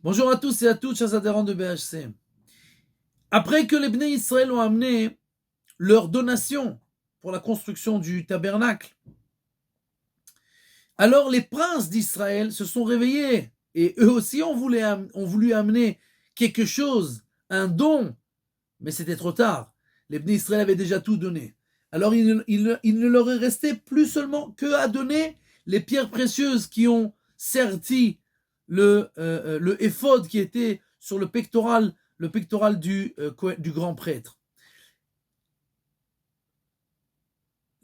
Bonjour à tous et à toutes, chers adhérents de BHC. Après que les Bnei Israël ont amené leur donation pour la construction du tabernacle, alors les princes d'Israël se sont réveillés et eux aussi ont voulu amener quelque chose, un don, mais c'était trop tard. Les Bnei Israël avaient déjà tout donné. Alors il ne leur est resté plus seulement que à donner les pierres précieuses qui ont serti le éphod qui était sur le pectoral du grand prêtre.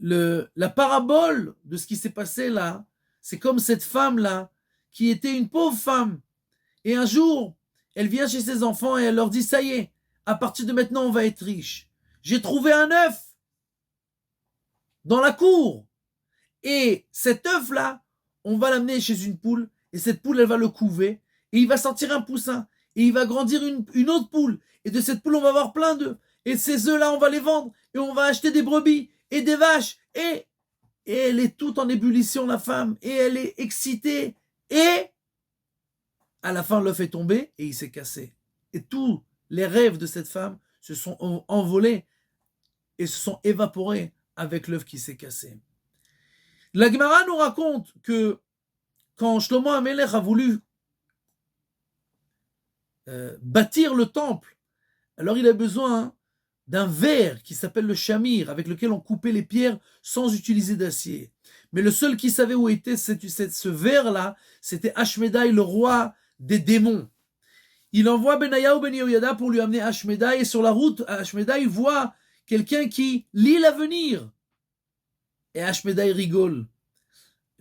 La parabole de ce qui s'est passé là, c'est comme cette femme-là, qui était une pauvre femme. Et un jour, elle vient chez ses enfants et elle leur dit, ça y est, à partir de maintenant, on va être riche. J'ai trouvé un œuf dans la cour. Et cet œuf-là, on va l'amener chez une poule. Et cette poule, elle va le couver. Et il va sortir un poussin. Et il va grandir une autre poule. Et de cette poule, on va avoir plein d'œufs. Et ces œufs-là, on va les vendre. Et on va acheter des brebis et des vaches. Et elle est toute en ébullition, la femme. Et elle est excitée. Et à la fin, l'œuf est tombé et il s'est cassé. Et tous les rêves de cette femme se sont envolés et se sont évaporés avec l'œuf qui s'est cassé. La Gemara nous raconte que quand Shlomo HaMelech a voulu bâtir le temple, alors il a besoin d'un verre qui s'appelle le shamir, avec lequel on coupait les pierres sans utiliser d'acier. Mais le seul qui savait où était ce verre-là, c'était Ashmedai, le roi des démons. Il envoie Benayahu ben Yehoyada pour lui amener Ashmedai, et sur la route, Ashmedai il voit quelqu'un qui lit l'avenir. Et Ashmedai rigole.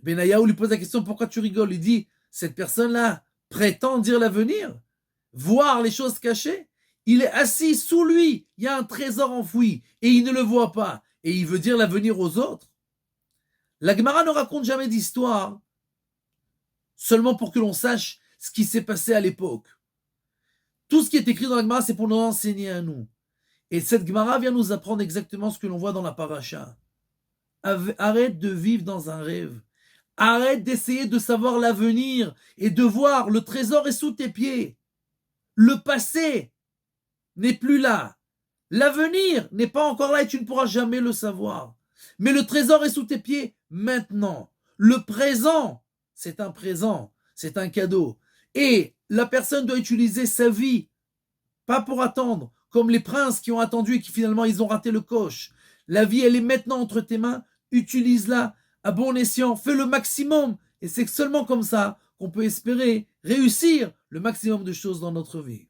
Benayahu lui pose la question, pourquoi tu rigoles? Il dit, cette personne-là prétend dire l'avenir, voir les choses cachées. Il est assis sous lui, il y a un trésor enfoui, et il ne le voit pas, et il veut dire l'avenir aux autres. La Gemara ne raconte jamais d'histoire, seulement pour que l'on sache ce qui s'est passé à l'époque. Tout ce qui est écrit dans la Gemara, c'est pour nous enseigner à nous. Et cette Gemara vient nous apprendre exactement ce que l'on voit dans la paracha. Arrête de vivre dans un rêve. Arrête d'essayer de savoir l'avenir et de voir le trésor est sous tes pieds. Le passé n'est plus là. L'avenir n'est pas encore là et tu ne pourras jamais le savoir. Mais le trésor est sous tes pieds maintenant. Le présent, c'est un présent, c'est un cadeau. Et la personne doit utiliser sa vie, pas pour attendre, comme les princes qui ont attendu et qui finalement ils ont raté le coche. La vie, elle est maintenant entre tes mains, utilise-la à bon escient, fais le maximum. Et c'est seulement comme ça qu'on peut espérer réussir le maximum de choses dans notre vie.